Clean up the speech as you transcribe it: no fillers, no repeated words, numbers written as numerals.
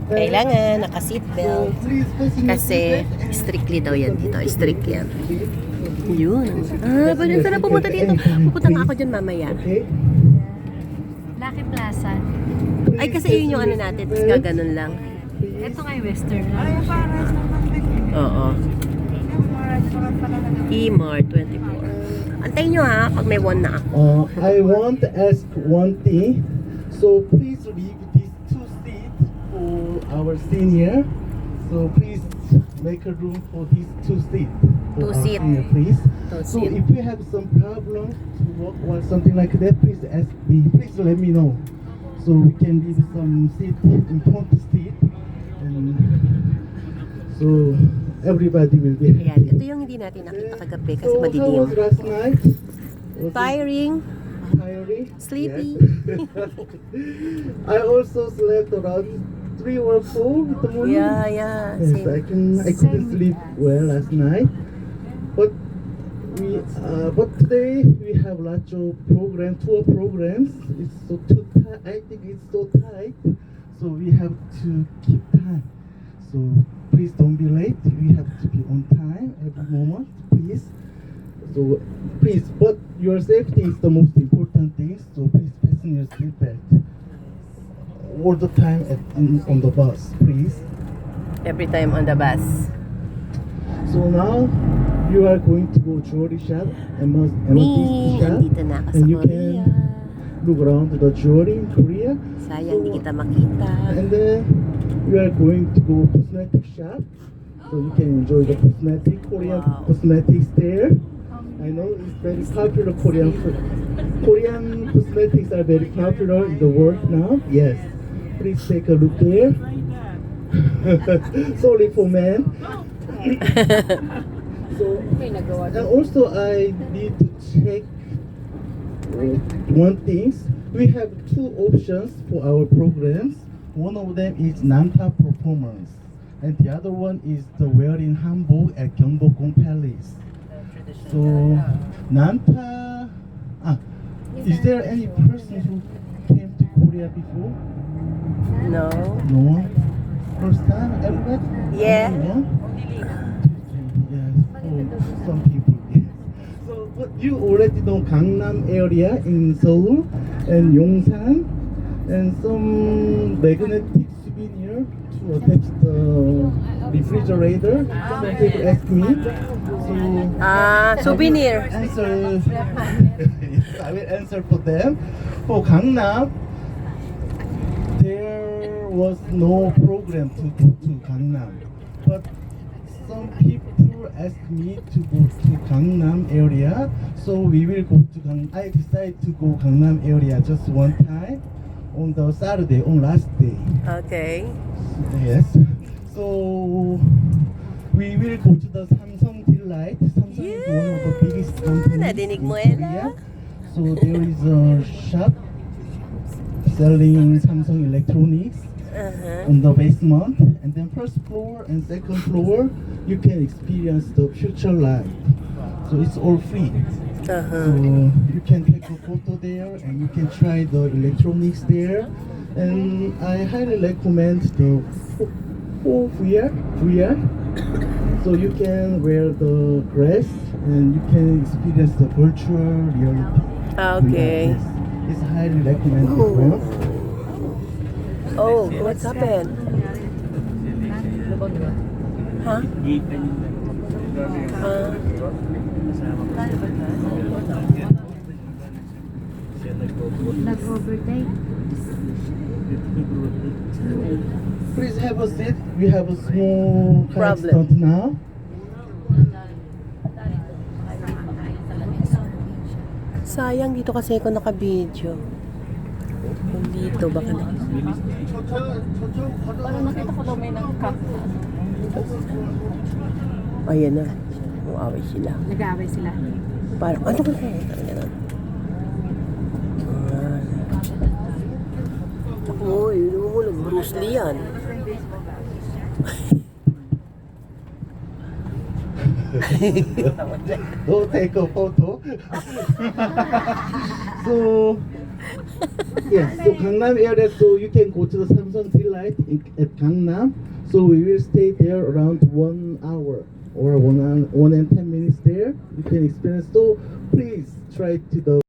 Kailangan naka-seatbelt. Kasi strictly daw yan dito. Strict yan. Yun. Pwede na pumunta dito. Pupunta nga ako dyan mamaya. Lucky Plaza. Ay, kasi yun yung ano natin. Tapos gaganon lang. Ito nga yung Western. Oo. E-Mart 24. Antayin nyo ha, pag may one na ako. I want to ask one thing. So please leave these two seats for our senior. So please make a room for these two seats. For Two our seat. senior, please. Two So seat. if you have some problem to walk or something like that, please ask me. Please let me know. So we can leave some seat in front seat. And so everybody will be Ayan, happy. ito yung hindi natin nakita kagabi kasi So how madilim. was last night? Was it Tiring, tiring? sleepy. Yes. I also slept around 3 or 4 in the morning. Yeah, yeah. Yes, I couldn't sleep well last night. But today we have lots of tour programs. It's so too tight. I think it's so tight. So we have to keep time. So please don't be late. We have to be on time every moment, please. So please, but your safety is the most important thing. So please fasten your seatbelt all the time on the bus, please. Every time on the bus. So now you are going to go jewelry shop and Me, shop, andito na ako sa and you Korea. can look around the jewelry in Korea. Sayang, di kita makita. And then we are going to go cosmetic shop, so you can enjoy the Korean Wow. cosmetics there. I know it's very popular Korean cosmetics are very popular in the world now. Yes, please take a look there. Sorry for men. So, and also I need to check one thing. We have two options for our programs. One of them is naka performance, and the other one is the wearing hanbok at Gyeongbokgung Palace. So, naka. Is there any person who came to Korea before? No? No one. First time, everybody? Yeah. Only one? Yes. Oh, some people. Yes. So, but you already know Gangnam area in Seoul and Yongsan, and some magnetic souvenir to attach the refrigerator. Some people ask me. So, Souvenir. answer. Yes, I will answer for them. For Gangnam, there was no program to go to Gangnam, but some people asked me to go to Gangnam area, so we will go to Gangnam. I decided to go Gangnam area just one time on the Saturday, on last day. Okay. Yes. So we will go to the Samsung Delight. Samsung is one of the biggest companies Nadinig in mo, Ella? Korea. So there is a shop selling Samsung electronics on the basement, and then first floor and second floor you can experience the future life. So it's all free. So you can take a photo there and you can try the electronics there. And I highly recommend the VR. So you can wear the dress and you can experience the virtual reality. Okay. Yes. It's highly recommended. Well. Oh, what's happened? Huh? Nag-overtake. Please have a seat. We have a small Problem. stunt now. Sayang dito kasi ako naka-video. Kung dito, baka na. Parang nakita ko daw may nag-cut. Ayan na. Uaway sila. Nag-aaway sila. Parang, ano ba kaya? Ganun. Uy, lumulog. Bruce Lee yan. Go take a photo. So Yeah, so Gangnam area, so you can go to the Samsung Delight at Gangnam. So we will stay there around 1 hour or 1 and 10 minutes there. You can experience. So please try to the